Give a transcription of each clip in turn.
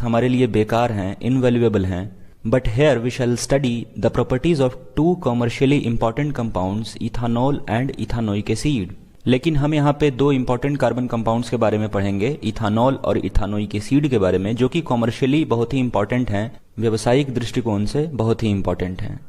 हमारे लिए बेकार हैं, इनवैल्यूएबल हैं। But here we shall study the properties of two commercially important compounds, ethanol and ethanoic acid. लेकिन हम यहाँ पे दो इंपॉर्टेंट कार्बन कंपाउंड्स के बारे में पढ़ेंगे, इथानॉल और इथानोइक एसिड के बारे में, जो कि कॉमर्शियली बहुत ही इंपॉर्टेंट हैं, व्यावसायिक दृष्टिकोण से बहुत ही इंपॉर्टेंट हैं।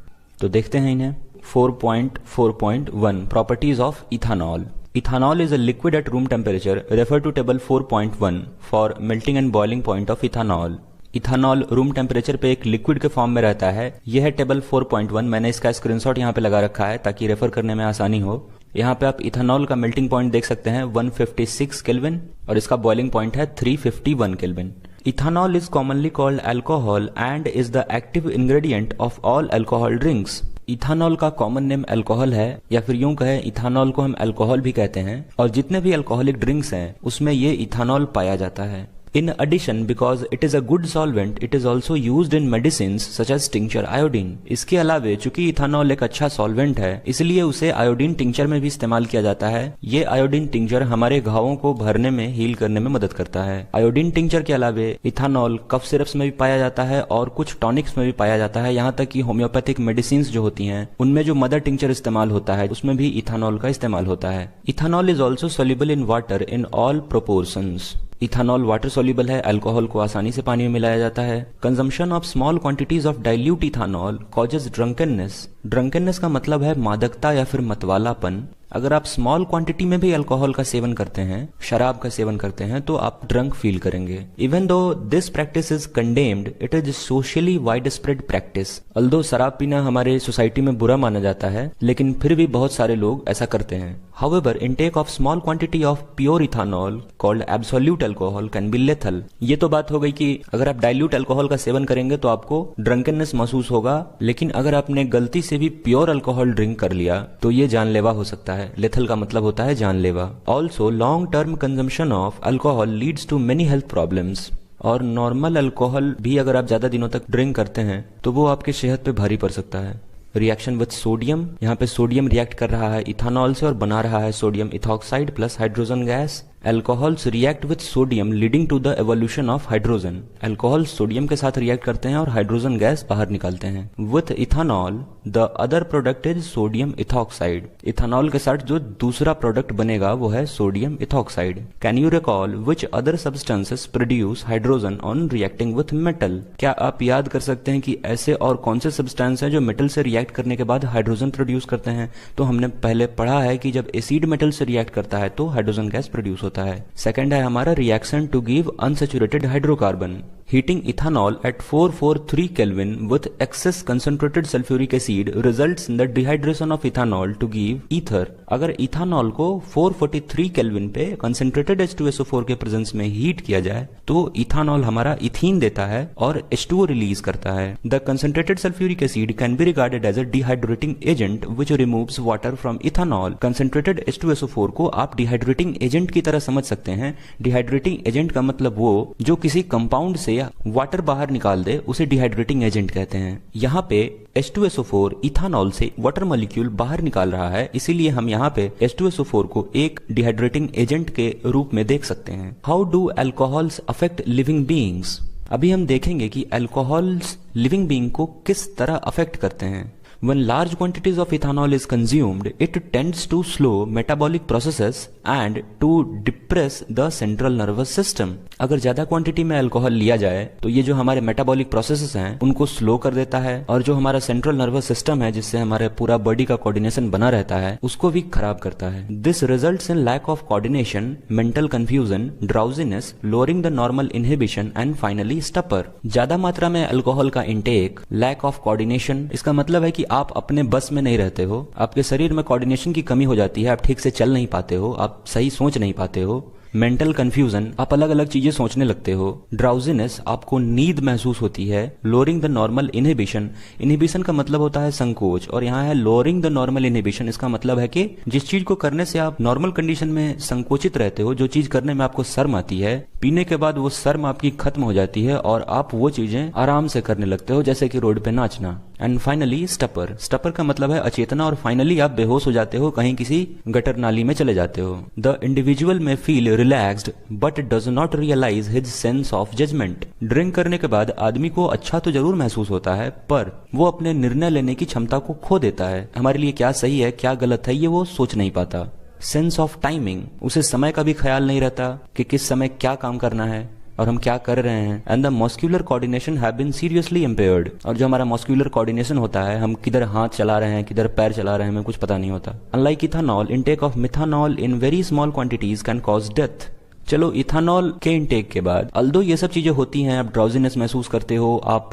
तो देखते हैं इन्हें। 4.4.1 properties of ethanol. Ethanol is a liquid at room temperature. Refer to table 4.1 for melting and boiling point of ethanol. Ethanol room temperature पे एक लिक्विड के फॉर्म में रहता है। यह है टेबल 4.1। मैंने इसका स्क्रीनशॉट यहाँ पे लगा रखा है ताकि रेफर करने में आसानी हो। यहाँ पे आप इथानॉल का मेल्टिंग पॉइंट देख सकते हैं 156 केल्विन और इसका बॉइलिंग पॉइंट है 351 kelvin. Ethanol is commonly called alcohol and is the active ingredient of all alcohol drinks. Ethanol का कॉमन नेम अल्कोहल है, या फिर यूं कहें इथानॉल को हम अल्कोहल भी कहते हैं, और जितने भी अल्कोहलिक ड्रिंक्स हैं उसमें ये इथानॉल पाया जाता है। In addition, because it is a good solvent, it is also used in medicines such as tincture iodine. इसके अलावे चूंकि इथानॉल एक अच्छा सॉल्वेंट है, इसलिए उसे आयोडीन टिंक्चर में भी इस्तेमाल किया जाता है। ये आयोडीन टिंक्चर हमारे घावों को भरने में, हील करने में मदद करता है। आयोडीन टिंक्चर के अलावे इथानॉल कफ सिरप्स में भी पाया जाता है और कुछ टॉनिक्स में भी पाया जाता है। यहाँ तक कि होम्योपैथिक मेडिसिन जो होती हैं उनमें जो मदर टिंक्चर इस्तेमाल होता है उसमें भी इथानॉल का इस्तेमाल होता है। Ethanol is also soluble in water in all proportions. Ethanol water soluble है, अल्कोहल को आसानी से पानी में मिलाया जाता है। Consumption of small quantities of dilute ethanol causes drunkenness. Drunkenness का मतलब है मादकता या फिर मतवालापन। अगर आप स्मॉल क्वांटिटी में भी अल्कोहल का सेवन करते हैं, शराब का सेवन करते हैं, तो आप ड्रंक फील करेंगे। Even though this practice is condemned, it is socially wide spread practice. Although शराब पीना हमारे सोसाइटी में बुरा माना जाता है, लेकिन फिर भी बहुत सारे लोग ऐसा करते हैं। However, intake of small quantity of pure ethanol called absolute alcohol can be lethal. ये तो बात हो गई कि अगर आप डाइल्यूट अल्कोहल का सेवन करेंगे तो आपको ड्रंकननेस महसूस होगा, लेकिन अगर आपने गलती से भी प्योर अल्कोहल ड्रिंक कर लिया तो ये जानलेवा हो सकता है। लेथल का मतलब होता है जानलेवा। Also long term consumption of alcohol leads to many health problems. और नॉर्मल अल्कोहल भी अगर आप ज्यादा दिनों तक ड्रिंक करते हैं तो वो आपके सेहत पे भारी पड़ सकता है। रिएक्शन विद सोडियम, यहाँ पे सोडियम रिएक्ट कर रहा है इथानॉल से और बना रहा है sodium ethoxide plus hydrogen gas. Alcohols react with sodium leading to the evolution of hydrogen. Alcohol sodium के साथ रिएक्ट करते हैं और हाइड्रोजन गैस बाहर निकालते हैं। With ethanol the other product is sodium ethoxide. Ethanol के साथ जो दूसरा प्रोडक्ट बनेगा वो है sodium ethoxide. Can you recall which other substances produce hydrogen on reacting with metal. क्या आप याद कर सकते हैं कि ऐसे और कौन से सब्सटेंस हैं जो मेटल से रिएक्ट करने के बाद हाइड्रोजन प्रोड्यूस करते हैं? तो हमने पहले पढ़ा है कि जब एसिड मेटल से रिएक्ट करता है तो हाइड्रोजन गैस प्रोड्यूस होता है। सेकंड है हमारा reaction to give unsaturated hydrocarbon. Heating ethanol at 443 Kelvin with excess concentrated sulfuric acid results in the dehydration of ethanol to give ether. अगर इथानॉल को 443 केल्विन पे कंसेंट्रेटेड H2SO4 के presence में heat किया जाए तो इथानॉल हमारा इथीन देता है और H2O रिलीज करता है। The concentrated sulphuric acid can be regarded as a dehydrating agent which removes water from ethanol. Concentrated H2SO4 को आप डिहाइड्रेटिंग एजेंट की तरह समझ सकते हैं। डिहाइड्रेटिंग एजेंट का मतलब वो जो किसी कंपाउंड से वाटर बाहर निकाल दे, उसे डिहाइड्रेटिंग एजेंट कहते हैं। यहाँ पे H2SO4 इथानॉल से वाटर मॉलिक्यूल बाहर निकाल रहा है, इसीलिए हम यहाँ पे H2SO4 को एक डिहाइड्रेटिंग एजेंट के रूप में देख सकते हैं। How do alcohols affect living beings. अभी हम देखेंगे कि अल्कोहल्स लिविंग बीइंग को किस तरह अफेक्ट करते हैं। When large quantities of ethanol is consumed, it tends to slow metabolic processes and to depress the central nervous system. अगर ज्यादा क्वांटिटी में अल्कोहल लिया जाए तो ये जो हमारे मेटाबॉलिक प्रोसेसेस हैं उनको स्लो कर देता है और जो हमारा सेंट्रल नर्वस सिस्टम है जिससे हमारे पूरा बॉडी का कोऑर्डिनेशन बना रहता है उसको भी खराब करता है। This results in lack of coordination, mental confusion, drowsiness, lowering the normal inhibition and finally stupor. ज्यादा मात्रा में अल्कोहल का इंटेक, लैक ऑफ कोऑर्डिनेशन, इसका मतलब है कि आप अपने बस में नहीं रहते हो, आपके शरीर में कोऑर्डिनेशन की कमी हो जाती है, आप ठीक से चल नहीं पाते हो, आप सही सोच नहीं पाते हो। मेंटल कंफ्यूजन, आप अलग अलग चीजें सोचने लगते हो। ड्राउजीनेस, आपको नींद महसूस होती है। Lowering the normal inhibition, inhibition का मतलब होता है संकोच और यहाँ है लोअरिंग द नॉर्मल इनहिबिशन, इसका मतलब है कि जिस चीज को करने से आप नॉर्मल कंडीशन में संकोचित रहते हो, जो चीज करने में आपको शर्म आती है, पीने के बाद वो शर्म आपकी खत्म हो जाती है और आप वो चीजें आराम से करने लगते हो, जैसे कि रोड पे नाचना। And finally स्टपर। स्टपर का मतलब है अचेतना, और फाइनली आप बेहोश हो जाते हो, कहीं किसी गटर नाली में चले जाते हो। The individual may feel relaxed but does not realise his sense of judgement. Drink करने के बाद आदमी को अच्छा तो जरूर महसूस होता है, पर वो अपने निर्णय लेने की क्षमता को खो देता है। हमारे लिए क्या सही है क्या गलत है ये वो सोच नहीं पाता। सेंस ऑफ टाइमिंग, उसे समय का भी ख्याल नहीं रहता कि किस समय क्या काम करना है और हम क्या कर रहे हैं। And the muscular coordination have been seriously impaired, और जो हमारा मस्क्यूलर कोऑर्डिनेशन होता है, हम किधर हाथ चला रहे हैं किधर पैर चला रहे हैं हमें कुछ पता नहीं होता। Unlike ethanol, intake of methanol in very small quantities can cause death. चलो इथानॉल के इनटेक के बाद अल्दो ये सब चीजें होती हैं, आप ड्राउजीनेस महसूस करते हो, आप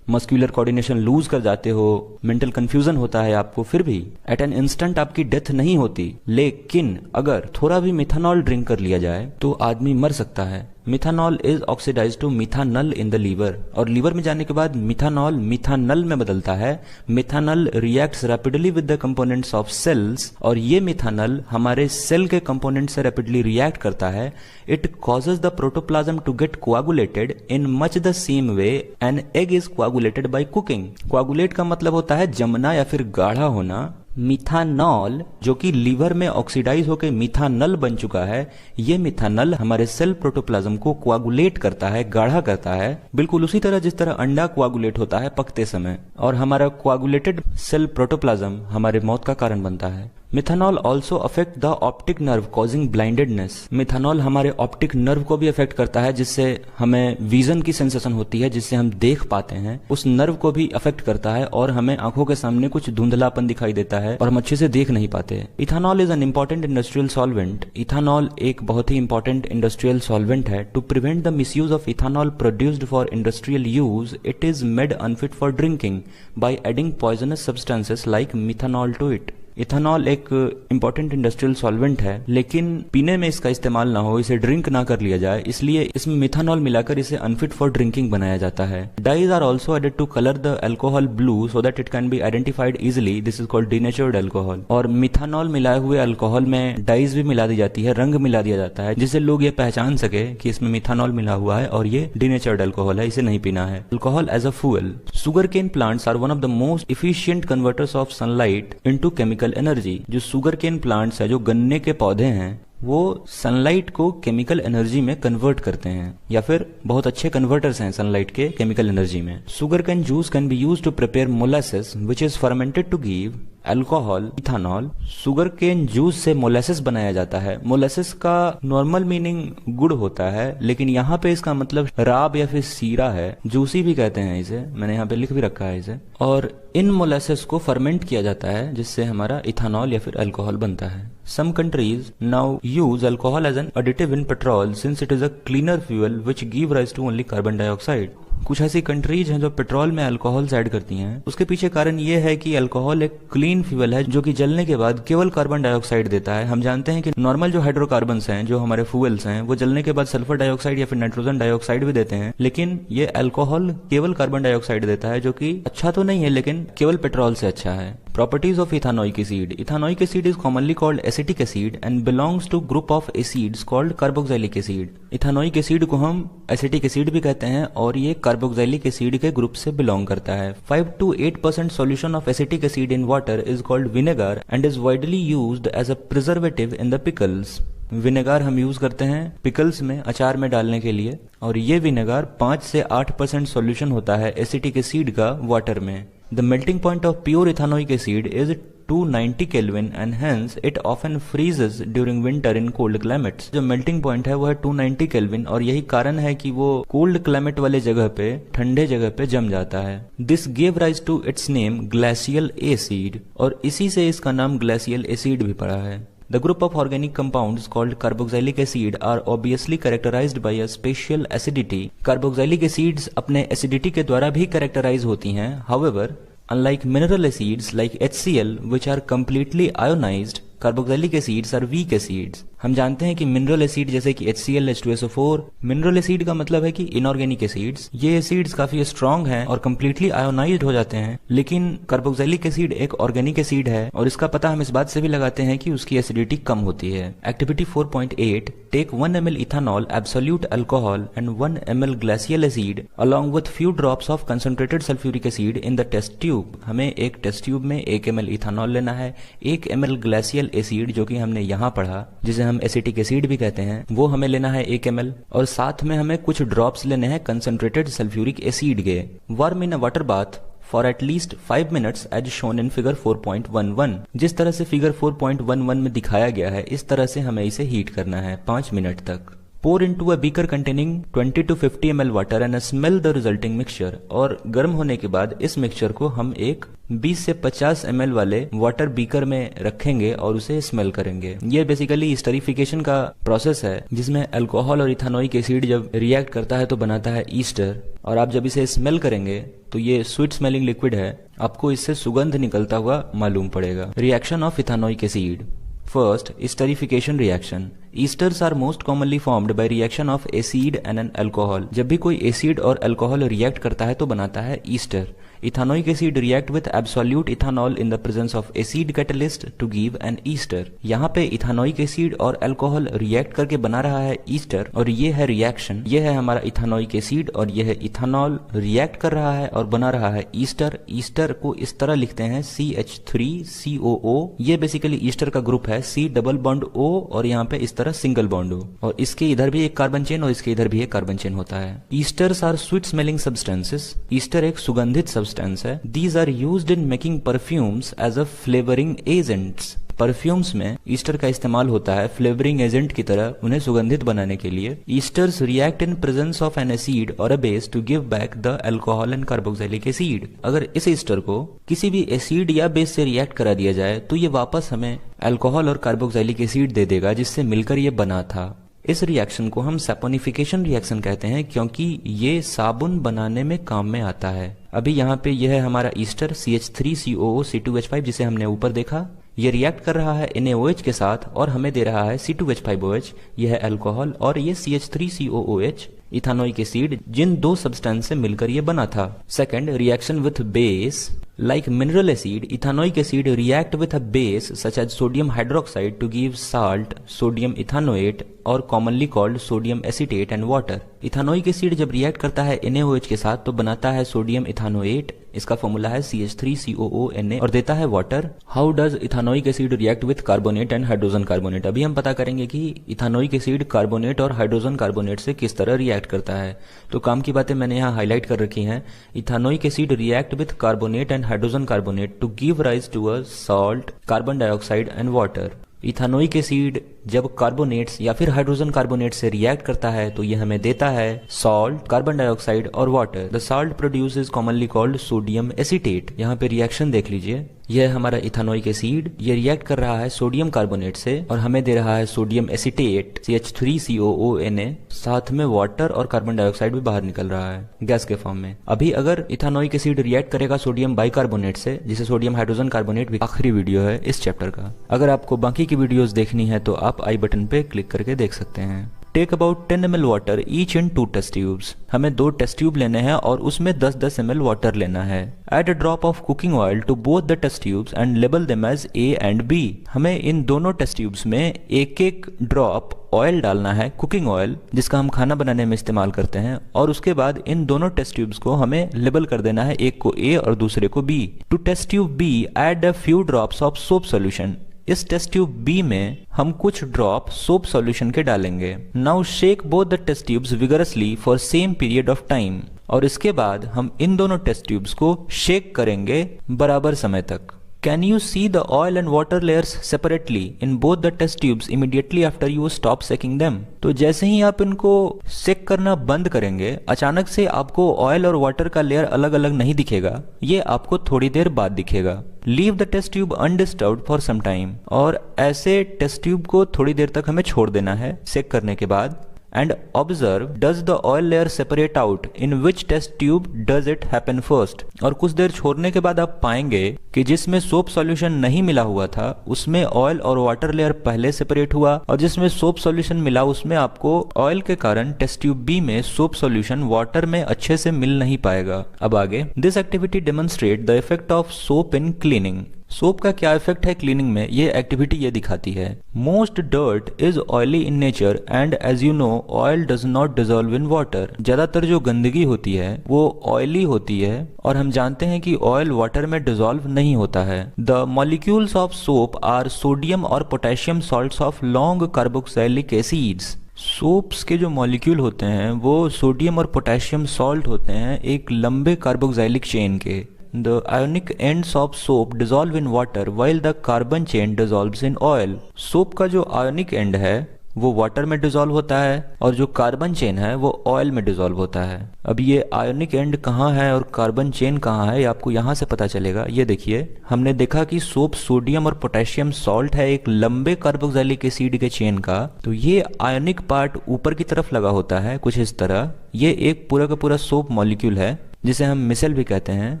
मस्क्यूलर कोऑर्डिनेशन लूज कर जाते हो, मेंटल कंफ्यूजन होता है आपको, फिर भी एट एन इंस्टेंट आपकी डेथ नहीं होती। लेकिन अगर थोड़ा भी मिथानॉल ड्रिंक कर लिया जाए तो आदमी मर सकता है। Methanol is oxidised to methanal in the liver, और लीवर में जाने के बाद मिथानॉल मिथानल में बदलता है। Methanal reacts rapidly with the components of cells, और ये मिथानल हमारे सेल के कंपोनेंट से रैपिडली रिएक्ट करता है। It causes the protoplasm to get coagulated in much the same way an egg is coagulated by cooking. Coagulate का मतलब होता है जमना या फिर गाढ़ा होना। मिथानॉल जो कि लीवर में ऑक्सीडाइज होकर मिथानल बन चुका है, ये मिथानल हमारे सेल प्रोटोप्लाज्म को कोआगुलेट करता है, गाढ़ा करता है, बिल्कुल उसी तरह जिस तरह अंडा कोआगुलेट होता है पकते समय। और हमारा कोआगुलेटेड सेल प्रोटोप्लाज्म हमारे मौत का कारण बनता है। Methanol also affect the optic nerve causing blindedness. Methanol हमारे ऑप्टिक नर्व को भी अफेक्ट करता है, जिससे हमें विजन की सेंसेशन होती है, जिससे हम देख पाते हैं। उस नर्व को भी अफेक्ट करता है और हमें आंखों के सामने कुछ धुंधलापन दिखाई देता है और हम अच्छे से देख नहीं पाते। Ethanol is an important industrial solvent. Ethanol एक बहुत ही इंपॉर्टेंट इंडस्ट्रियल सॉल्वेंट है। To prevent the misuse of ethanol produced for industrial use, it is made unfit for drinking by adding poisonous substances like methanol to it. Ethanol एक important industrial solvent है, लेकिन पीने में इसका इस्तेमाल ना हो, इसे ड्रिंक ना कर लिया जाए, इसलिए इसमें मिथानॉल मिलाकर इसे अनफिट फॉर ड्रिंकिंग बनाया जाता है। Dyes are also added to colour the alcohol blue so that it can be identified easily. This is called denatured alcohol. और मिथानॉल मिलाए हुए अल्कोहल में डाइज भी मिला दी जाती है, रंग मिला दिया जाता है, जिससे लोग ये पहचान सके कि इसमें मिथानॉल मिला हुआ है और ये डीनेचर्ड अल्कोहल है, इसे नहीं पीना है। Alcohol as a fuel. Sugar cane plants are one of the most efficient converters of sunlight into chemical energy. जो शुगर केन प्लांट्स है, जो गन्ने के पौधे हैं, वो सनलाइट को केमिकल एनर्जी में कन्वर्ट करते हैं, या फिर बहुत अच्छे कन्वर्टर्स हैं सनलाइट के केमिकल एनर्जी में। Sugar cane juice can be used to prepare molasses which is fermented to give alcohol ethanol. Sugar cane juice से मोलासेस बनाया जाता है। मोलासेस का नॉर्मल मीनिंग गुड़ होता है, लेकिन यहाँ पे इसका मतलब राब या फिर सीरा है, जूसी भी कहते हैं इसे, मैंने यहाँ पे लिख भी रखा है इसे। और इन मोलासेस को फर्मेंट किया जाता है, जिससे हमारा इथानॉल या फिर अल्कोहल बनता है। Some countries now use alcohol as an additive in petrol since it is a cleaner fuel which give rise to only carbon dioxide. कुछ ऐसी कंट्रीज हैं जो पेट्रोल में अल्कोहल ऐड करती हैं। उसके पीछे कारण ये है कि अल्कोहल एक क्लीन फ्यूल है जो कि जलने के बाद केवल कार्बन डाइऑक्साइड देता है। हम जानते हैं कि नॉर्मल जो हाइड्रोकार्बन्स हैं, जो हमारे फ्यूल्स हैं, वो जलने के बाद सल्फर डाइऑक्साइड या फिर नाइट्रोजन डाइऑक्साइड भी देते हैं, लेकिन ये अल्कोहल केवल कार्बन डाइऑक्साइड देता है, जो कि अच्छा तो नहीं है लेकिन केवल पेट्रोल से अच्छा है। Properties of ethanoic acid. Ethanoic acid is commonly called acetic acid and belongs to group of acids called carboxylic acid. Ethanoic acid को हम acetic acid भी कहते हैं और ये carboxylic acid के ग्रुप से बिलोंग करता है। 5 to 8% solution of acetic acid in water is called vinegar and is widely used as a preservative in the pickles. Vinegar हम यूज करते हैं पिकल्स में, अचार में डालने के लिए, और ये विनेगार 5 से 8% सॉल्यूशन होता है एसिटिक एसिड का वाटर में। The melting point of pure ethanoic acid is 290 Kelvin and hence it often freezes during winter in cold climates. जो melting point है वो है 290 Kelvin और यही कारण है कि वो cold climate वाले जगह पे, ठंडे जगह पे जम जाता है। This gave rise to its name glacial acid और इसी से इसका नाम glacial acid भी पड़ा है। The group of organic compounds called carboxylic acid are obviously characterized by a special acidity. Carboxylic acids अपने acidity के द्वारा भी characterize होती हैं। However, unlike mineral acids like HCl which are completely ionized, carboxylic acids are weak acids. हम जानते हैं कि मिनरल एसिड जैसे कि HCl, H2SO4, मिनरल एसिड का मतलब है कि इनऑर्गेनिक एसिड्स, ये एसिड्स काफी स्ट्रॉन्ग हैं और कंप्लीटली आयोनाइज्ड हो जाते हैं। लेकिन कार्बोक्सिलिक एसिड एक ऑर्गेनिक एसिड है और इसका पता हम इस बात से भी लगाते हैं कि उसकी एसिडिटी कम होती है। Activity 4.8, take 1 ml ethanol, absolute alcohol and 1 ml glacial acid along with few drops of concentrated sulphuric acid in the test tube. हमें एक टेस्ट ट्यूब में 1 ml इथानॉल लेना है, 1 ml ग्लेशियल एसिड जो कि हमने यहाँ पढ़ा, जिसे हम एसिटिक एसिड भी कहते हैं, वो हमें लेना है 1 ml, और साथ में हमें कुछ ड्रॉप्स लेने हैं कंसंट्रेटेड सल्फ्यूरिक एसिड के। Warm in a water bath for at least 5 minutes as shown in figure 4.11। जिस तरह से फिगर 4.11 में दिखाया गया है इस तरह से हमें इसे हीट करना है 5 मिनट तक। Pour into a beaker containing 20 to 50 ml water and smell the resulting mixture. और गर्म होने के बाद इस मिक्सचर को हम एक 20 से 50 ml वाले वाटर बीकर में रखेंगे और उसे स्मेल करेंगे। ये बेसिकली ईस्टरिफिकेशन का प्रोसेस है जिसमें अल्कोहल और इथानोइक एसिड जब रिएक्ट करता है तो बनाता है ईस्टर, और आप जब इसे स्मेल करेंगे तो ये स्वीट स्मेलिंग लिक्विड है, आपको इससे सुगंध निकलता हुआ मालूम पड़ेगा। Reaction of ethanoic acid. First, esterification reaction. Esters are most commonly formed by reaction of acid and an alcohol. जब भी कोई एसिड और अल्कोहल रिएक्ट करता है तो बनाता है ester. Ethanoic acid react with absolute ethanol in the presence of acid catalyst to give an ester. यहाँ पे इथानोइक एसिड और अल्कोहल रिएक्ट करके बना रहा है ईस्टर, और ये है रिएक्शन। ये है हमारा इथानोइक एसिड और ये है इथानॉल, रिएक्ट कर रहा है और बना रहा है ईस्टर। ईस्टर को इस तरह लिखते हैं CH3COO। ये बेसिकली ईस्टर का ग्रुप है, C डबल बॉन्ड O और यहाँ पे इस तरह सिंगल बॉन्ड O, और इसके इधर भी एक कार्बन चेन और इसके इधर भी एक कार्बन चेन होता है। Esters are sweet smelling substances. Ester एक सुगंधित सब्सटेंस है। These are used in making perfumes as a flavoring agents. Perfumes में ईस्टर का इस्तेमाल होता है फ्लेवरिंग एजेंट की तरह, उन्हें सुगंधित बनाने के लिए। Esters react in presence of an acid और a base to give back the alcohol and carboxylic acid. अगर इस ईस्टर को किसी भी एसिड या बेस से रिएक्ट करा दिया जाए तो ये वापस हमें अल्कोहल और कार्बोक्सिलिक एसिड दे देगा जिससे मिलकर ये बना था। इस रिएक्शन को हम सैपोनिफिकेशन रिएक्शन कहते हैं क्योंकि ये साबुन बनाने में काम में आता है। अभी यहाँ पे यह है हमारा ईस्टर CH3COO C2H5 जिसे हमने ऊपर देखा। ये रिएक्ट कर रहा है NaOH के साथ और हमें दे रहा है C2H5OH, यह है अल्कोहल, और ये CH3COOH इथानोइक एसिड, जिन दो सब्सटेंस से मिलकर ये बना था। Second, reaction with base. Like mineral acid, ethanoic acid react with a base such as sodium hydroxide to give salt, sodium ethanoate, और commonly called sodium acetate and water. Ethanoic acid जब react करता है NaOH के साथ तो बनाता है sodium इथानोएट, इसका फॉर्मूला है CH3COONA, और देता है water. How does ethanoic acid react with carbonate and hydrogen carbonate. अभी हम पता करेंगे कि इथानोइक एसिड कार्बोनेट और हाइड्रोजन कार्बोनेट से किस तरह रिएक्ट करता है। तो काम की बातें मैंने यहाँ हाईलाइट कर रखी हैं। Ethanoic acid react with carbonate and hydrogen carbonate to give rise to a salt, carbon dioxide and water. Ethanoic acid जब कार्बोनेट्स या फिर हाइड्रोजन कार्बोनेट से रिएक्ट करता है तो यह हमें देता है सॉल्ट, कार्बन डाइऑक्साइड और water. The salt produce is commonly called sodium acetate. यहाँ पे रिएक्शन देख लीजिए, यह है हमारा इथानोइक एसिड, ये रिएक्ट कर रहा है सोडियम कार्बोनेट से और हमें दे रहा है सोडियम एसिटेट CH3COONA, साथ में वाटर और कार्बन डाइऑक्साइड भी बाहर निकल रहा है गैस के फॉर्म में। अभी अगर इथानोइक एसिड रिएक्ट करेगा सोडियम बाइकार्बोनेट से, जिसे सोडियम हाइड्रोजन कार्बोनेट भी, आखिरी वीडियो है इस चैप्टर का। अगर आपको बाकी की वीडियोस देखनी है तो आप आई बटन पे क्लिक करके देख सकते हैं। Take about 10 ml water each in 2 test tubes. हमें 2 टेस्ट ट्यूब लेने हैं और उसमें 10-10 ml वाटर लेना है। Add a drop of cooking oil to both the test tubes and label them as A and B। हमें इन दोनों टेस्ट ट्यूब्स में एक ड्रॉप ऑयल डालना है, कुकिंग ऑयल, जिसका हम खाना बनाने में इस्तेमाल करते हैं, और उसके बाद इन दोनों टेस्ट ट्यूब्स को हमें लेबल कर देना है, एक को A और दूसरे को B। To test tube B add a few drops of soap solution. इस टेस्ट ट्यूब B में हम कुछ ड्रॉप सोप सॉल्यूशन के डालेंगे। Now shake both the test tubes vigorously for same period of time. और इसके बाद हम इन दोनों टेस्ट ट्यूब्स को शेक करेंगे बराबर समय तक। Can you see the oil and water layers separately in both the test tubes immediately after you stop shaking them? तो जैसे ही आप इनको शेक करना बंद करेंगे, अचानक से आपको ऑयल और वाटर का लेयर अलग अलग नहीं दिखेगा, ये आपको थोड़ी देर बाद दिखेगा। Leave the test tube undisturbed for some time। और ऐसे टेस्ट ट्यूब को थोड़ी देर तक हमें छोड़ देना है शेक करने के बाद। and observe does the oil layer separate out, in which test tube does it happen first। और कुछ देर छोड़ने के बाद आप पाएंगे कि जिसमें सोप सॉल्यूशन नहीं मिला हुआ था उसमें ऑयल और वाटर लेयर पहले सेपरेट हुआ, और जिसमें सोप सॉल्यूशन मिला उसमें आपको ऑयल के कारण टेस्ट ट्यूब बी में सोप सॉल्यूशन वाटर में अच्छे से मिल नहीं पाएगा। अब आगे, this activity demonstrate the effect of soap in cleaning. Soap का क्या इफेक्ट है क्लीनिंग में, ये एक्टिविटी ये दिखाती है। Most dirt is oily in nature and as you know oil does not dissolve in water. ज्यादातर जो गंदगी होती है वो ऑयली होती है और हम जानते हैं कि ऑयल वाटर में डिजोल्व नहीं होता है। The molecules of soap are sodium और potassium salts of long carboxylic acids. Soaps के जो मॉलिक्यूल होते हैं वो सोडियम और पोटेशियम सॉल्ट होते हैं एक लंबे कार्बोक्सिलिक चेन के। The ionic ends of soap dissolve in water while the carbon chain dissolves in oil। Soap का जो आयोनिक एंड है वो वाटर में डिजोल्व होता है और जो कार्बन चेन है वो ऑयल में डिजोल्व होता है। अब ये आयोनिक एंड कहाँ है और कार्बन चेन कहाँ है ये आपको यहाँ से पता चलेगा। ये देखिए, हमने देखा कि सोप सोडियम और पोटेशियम सॉल्ट है एक लंबे कार्बोक्सिलिक एसिड के चेन का, तो ये आयोनिक पार्ट ऊपर की तरफ लगा होता है कुछ इस तरह। ये एक पूरा का पूरा सोप मॉलिक्यूल है जिसे हम मिसेल भी कहते हैं,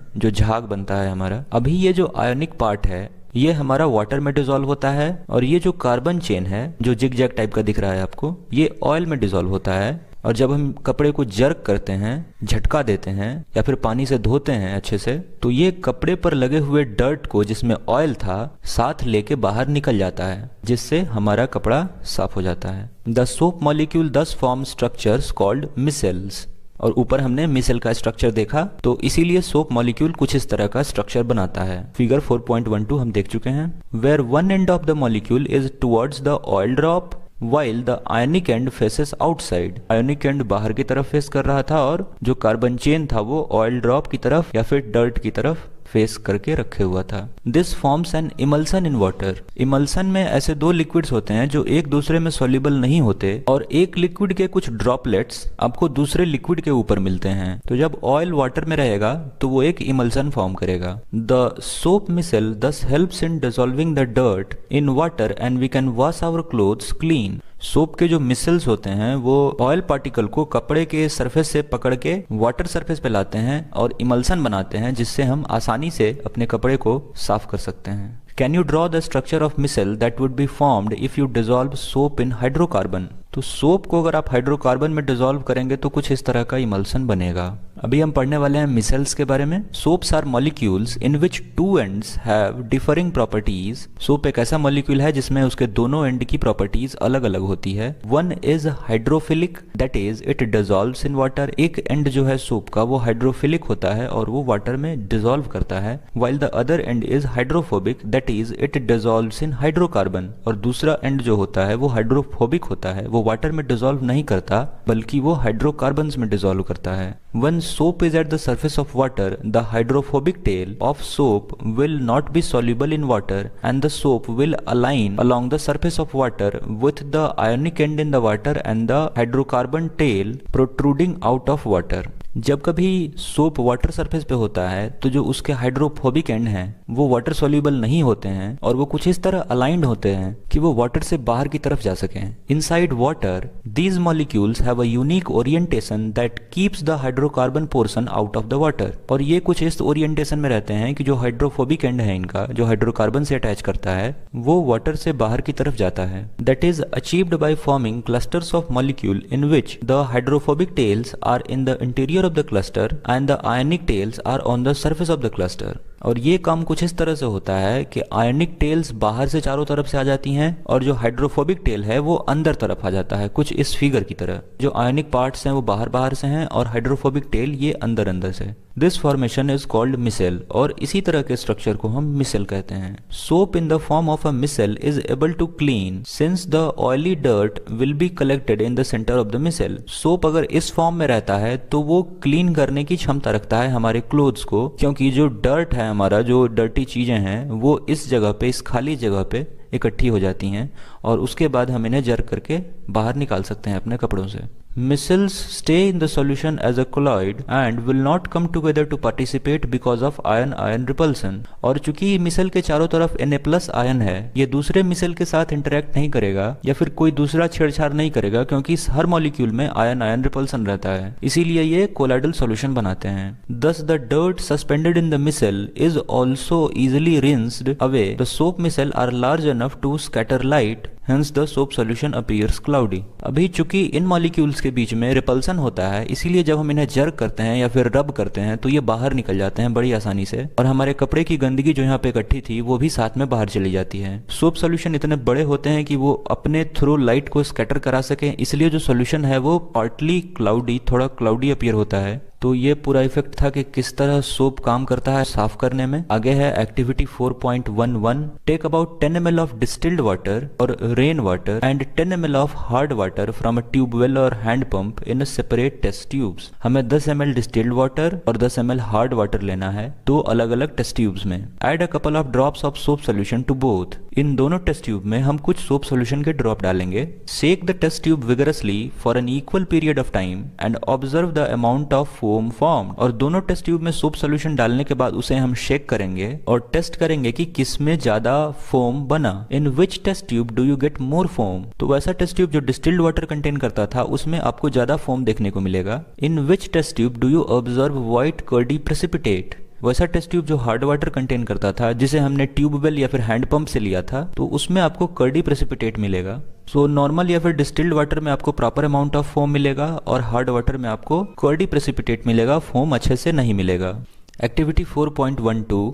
जो झाग बनता है हमारा। अभी ये जो आयोनिक पार्ट है ये हमारा वाटर में डिजोल्व होता है और ये जो कार्बन चेन है जो जिग जैग टाइप का दिख रहा है आपको, ये ऑयल में डिजोल्व होता है। और जब हम कपड़े को जर्क करते हैं, झटका देते हैं या फिर पानी से धोते हैं अच्छे से, तो ये कपड़े पर लगे हुए डर्ट को जिसमें ऑयल था साथ लेके बाहर निकल जाता है, जिससे हमारा कपड़ा साफ हो जाता है। द सोप मॉलिक्यूल दस फॉर्म स्ट्रक्चर्स कॉल्ड मिसेल्स। और ऊपर हमने मिसेल का स्ट्रक्चर देखा, तो इसीलिए सोप मॉलिक्यूल कुछ इस तरह का स्ट्रक्चर बनाता है। फिगर 4.12 हम देख चुके हैं। Where one end of the molecule is towards the oil drop while the ionic end faces outside। Ionic end बाहर की तरफ फेस कर रहा था और जो कार्बन चेन था वो ऑयल ड्रॉप की तरफ या फिर डर्ट की तरफ फेस करके रखे हुआ था। This forms an emulsion in water. Emulsion में ऐसे दो लिक्विड्स होते हैं जो एक दूसरे में सॉल्युबल नहीं होते और एक लिक्विड के कुछ ड्रॉपलेट्स आपको दूसरे लिक्विड के ऊपर मिलते हैं। तो जब ऑयल वाटर में रहेगा तो वो एक इमल्सन फॉर्म करेगा। The soap micelle thus helps in dissolving the dirt in water and we can wash our clothes clean. Soap के जो मिसल्स होते हैं वो ऑयल पार्टिकल को कपड़े के सरफेस से पकड़ के वाटर सरफेस पे लाते हैं और इमल्सन बनाते हैं, जिससे हम आसानी से अपने कपड़े को साफ कर सकते हैं। Can you draw the structure of micelle that would be formed if you dissolve soap in hydrocarbon. तो सोप को अगर आप हाइड्रोकार्बन में डिजोल्व करेंगे तो कुछ इस तरह का इमल्सन बनेगा। अभी हम पढ़ने वाले हैं मिसेल्स के बारे में। Soaps are molecules in which two ends have differing properties. Soap एक ऐसा मॉलिक्यूल है जिसमें उसके दोनों एंड की प्रॉपर्टीज अलग अलग होती है। One is hydrophilic, that is it dissolves in water. एक एंड जो है सोप का वो हाइड्रोफिलिक होता है और वो वाटर में डिजोल्व करता है। While the other and is hydrophobic, that is it dissolves in hydrocarbon. और दूसरा एंड जो होता है वो हाइड्रोफोबिक होता है, वो वाटर में डिजोल्व नहीं करता बल्कि वो हाइड्रोकार्बन्स में डिजोल्व करता है। When soap is at the surface of water, the hydrophobic tail of soap will not be soluble in water and the soap will align along the surface of water with the ionic end in the water and the hydrocarbon tail protruding out of water। जब कभी soap water surface पे होता है तो जो उसके hydrophobic and हैं वो वाटर सोल्यूबल नहीं होते हैं और वो कुछ इस तरह अलाइंड होते हैं कि वो वाटर से बाहर की तरफ जा सकें। Inside water these molecules have a unique orientation that keeps the hydrocarbon portion out of the water. और ये कुछ इस ओरिएंटेशन में रहते हैं कि जो हाइड्रोफोबिक एंड है इनका, जो हाइड्रोकार्बन से अटैच करता है, वो वाटर से बाहर की तरफ जाता है। That is achieved by forming clusters of molecule in which the hydrophobic tails are in the interior of the cluster and the ionic tails are on the surface of the cluster। और ये काम कुछ इस तरह से होता है कि आयनिक टेल्स बाहर से चारों तरफ से आ जाती हैं और जो हाइड्रोफोबिक टेल है वो अंदर तरफ आ जाता है, कुछ इस फिगर की तरह। जो आयनिक पार्ट्स हैं वो बाहर बाहर से हैं और हाइड्रोफोबिक टेल ये अंदर अंदर से। This formation is called micelle और इसी तरह के स्ट्रक्चर को हम मिसेल कहते हैं। Soap in the form of a micelle is able to clean since the oily dirt will be collected in the centre of the micelle. Soap अगर इस फॉर्म में रहता है तो वो क्लीन करने की क्षमता रखता है हमारे क्लोथ्स को, क्योंकि जो डर्ट है हमारा, जो डर्टी चीजें हैं वो इस जगह पे, इस खाली जगह पे इकट्ठी हो जाती हैं और उसके बाद हम इन्हें जर्क करके बाहर निकाल सकते हैं अपने कपड़ों से। Micelles stay in the solution as a colloid and will not come together to participate because of ion-ion repulsion। और चूंकि मिसल के चारों तरफ Na+ आयन है, ये दूसरे मिसल के साथ इंटरेक्ट नहीं करेगा या फिर कोई दूसरा छेड़छाड़ नहीं करेगा, क्योंकि हर मॉलिक्यूल में आयन-आयन रिपल्सन रहता है, इसीलिए ये कोलाइडल सॉल्यूशन बनाते हैं। Thus the dirt suspended in the micelle is also easily rinsed away। The soap micelle are large enough to scatter light, hence the soap solution appears cloudy। अभी चूंकि इन molecules के बीच में रिपल्सन होता है, इसीलिए जब हम इन्हें जर्क करते हैं या फिर रब करते हैं तो ये बाहर निकल जाते हैं बड़ी आसानी से, और हमारे कपड़े की गंदगी जो यहाँ पे इकट्ठी थी वो भी साथ में बाहर चली जाती है। सोप सोल्यूशन इतने बड़े होते हैं कि वो अपने थ्रू लाइट को स्कैटर करा सके, इसलिए जो सोल्यूशन है वो पार्टली क्लाउडी, थोड़ा क्लाउडी अपीयर होता है। तो ये पूरा इफेक्ट था कि किस तरह सोप काम करता है साफ करने में। आगे है activity 4.11। Take about 10 ml of distilled water और rain water and 10 ml of hard water from a tubewell और hand pump in separate test tubes. हमें 10 ml डिस्टिल्ड वाटर और 10 ml हार्ड वाटर लेना है, दो अलग अलग टेस्ट ट्यूब्स में। Add a couple of drops of soap solution to both. इन दोनों टेस्ट ट्यूब में हम कुछ सोप सोल्यूशन के ड्रॉप डालेंगे। Shake the test tube vigorously for an equal period of time and observe the amount of foam formed. और दोनों test tube में सोप सोल्यूशन डालने के बाद उसे हम शेक करेंगे और टेस्ट करेंगे कि किसमें ज्यादा फोम बना। In which test tube do you get more foam. तो वैसा टेस्ट ट्यूब जो डिस्टिल्ड वाटर कंटेन करता था उसमें आपको ज्यादा फोम देखने को मिलेगा। In which test tube do you observe white curdy precipitate. वैसा टेस्ट ट्यूब जो हार्ड वाटर कंटेन करता था, जिसे हमने ट्यूबवेल या फिर हैंड पंप से लिया था, तो उसमें आपको कर्डी प्रेसिपिटेट मिलेगा। सो नॉर्मल या फिर डिस्टिल्ड वाटर में आपको प्रॉपर अमाउंट ऑफ फोम मिलेगा और हार्ड वाटर में आपको कर्डी प्रेसिपिटेट मिलेगा, फोम अच्छे से नहीं मिलेगा। Activity 4.12।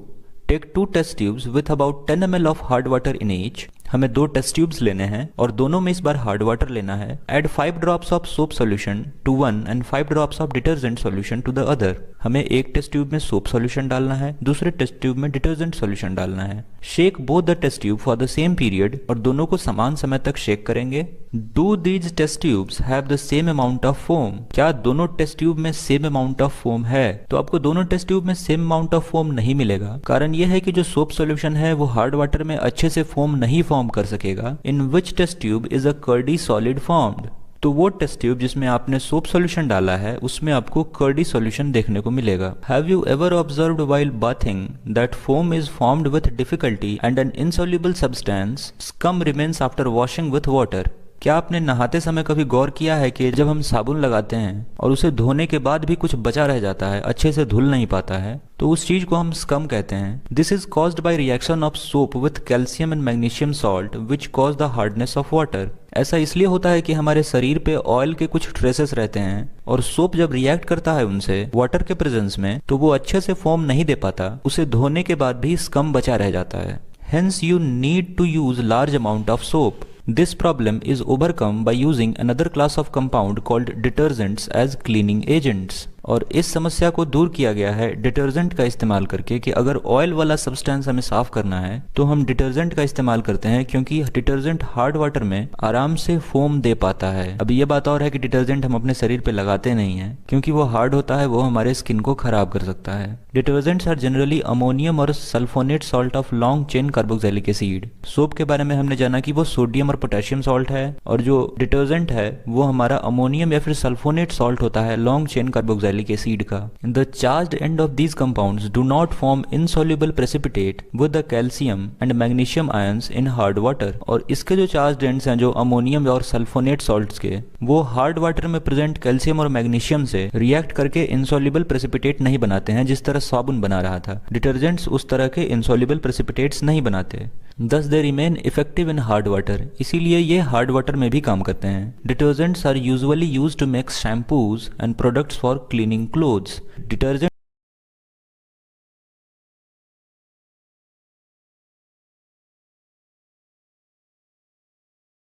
Take 2 test tubes with about 10 ml of hard water in each. हमें 2 टेस्ट ट्यूब्स लेने हैं और दोनों में इस बार हार्ड वाटर लेना है। Add 5 drops of soap solution to one and 5 drops of detergent solution to the other. हमें एक टेस्ट ट्यूब में सोप सोल्यूशन डालना है, दूसरे टेस्ट ट्यूब में डिटर्जेंट सोल्यूशन डालना है। Shake both the test tube for the same period. और दोनों को समान समय तक शेक करेंगे। Do these test tubes have the same amount of foam. क्या दोनों टेस्ट ट्यूब में सेम अमाउंट ऑफ फोम है? तो आपको दोनों टेस्ट ट्यूब में सेम अमाउंट ऑफ फोम नहीं मिलेगा। कारण यह है कि जो सोप सोल्यूशन है वो हार्ड वाटर में अच्छे से फोम नहीं फॉर्म कर सकेगा। In which test tube is a curdy solid formed. तो वो टेस्ट ट्यूब जिसमें आपने सोप सोल्यूशन डाला है उसमें आपको कर्डी सोल्यूशन देखने को मिलेगा। Have you ever observed while bathing that foam is formed with difficulty and an insoluble substance scum remains after washing with water. क्या आपने नहाते समय कभी गौर किया है कि जब हम साबुन लगाते हैं और उसे धोने के बाद भी कुछ बचा रह जाता है, अच्छे से धुल नहीं पाता है, तो उस चीज को हम स्कम कहते हैं। This is caused by reaction of soap with calcium and magnesium salt which cause the hardness of water. ऐसा इसलिए होता है कि हमारे शरीर पे ऑयल के कुछ ट्रेसेस रहते हैं और सोप जब रिएक्ट करता है उनसे वाटर के प्रेजेंस में तो वो अच्छे से फॉर्म नहीं दे पाता, उसे धोने के बाद भी स्कम बचा रह जाता है। Hence you need to use large amount of soap. This problem is overcome by using another class of compound called detergents as cleaning agents। और इस समस्या को दूर किया गया है डिटर्जेंट का इस्तेमाल करके कि अगर ऑयल वाला सब्सटेंस हमें साफ करना है तो हम डिटर्जेंट का इस्तेमाल करते हैं, क्योंकि डिटर्जेंट हार्ड वाटर में आराम से फोम दे पाता है। अब ये बात और है कि डिटर्जेंट हम अपने शरीर पे लगाते नहीं हैं, क्योंकि वो हार्ड होता है, वो हमारे स्किन को खराब कर सकता है। Detergents are generally ammonium or sulphonate salt of long chain carboxylic acid. Soap के बारे में हमने जाना कि वो सोडियम और पोटेशियम सॉल्ट है, और जो डिटर्जेंट है वो हमारा अमोनियम या फिर सल्फोनेट सॉल्ट होता है लॉन्ग चेन कार्बोक्सिलिक एसिड का। The charged end of these compounds do not form insoluble precipitate with the calcium and magnesium ions in hard water। और इसके जो चार्ज्ड एंड्स हैं जो अमोनियम और सल्फोनेट सॉल्ट्स के, वो हार्ड वाटर में present calcium और मैग्नीशियम से रिएक्ट करके इंसॉल्युबल प्रेसिपिटेट नहीं बनाते हैं जिस तरह साबुन बना रहा था। डिटर्जेंट्स उस तरह के इंसॉल्युबल प्रेसिपिटेट्स नहीं बनाते। Thus they remain effective in hard water। इसीलिए ये हार्ड वाटर में भी काम करते हैं। Detergents are usually used to make shampoos and products for cleaning clothes। Detergent